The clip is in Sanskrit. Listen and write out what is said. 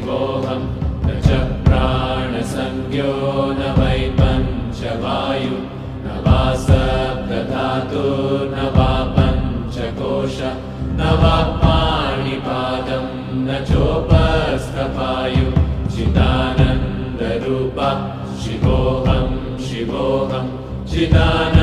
शिवोऽहं न च प्राणसंज्ञो न वै पञ्चवायु न वा सप्तधातुर्न वा पञ्चकोश न वा पाणिपादं न चोपस्थपायु चिदानन्दरूप शिवोऽहं शिवोऽहं चिदानन्दरूप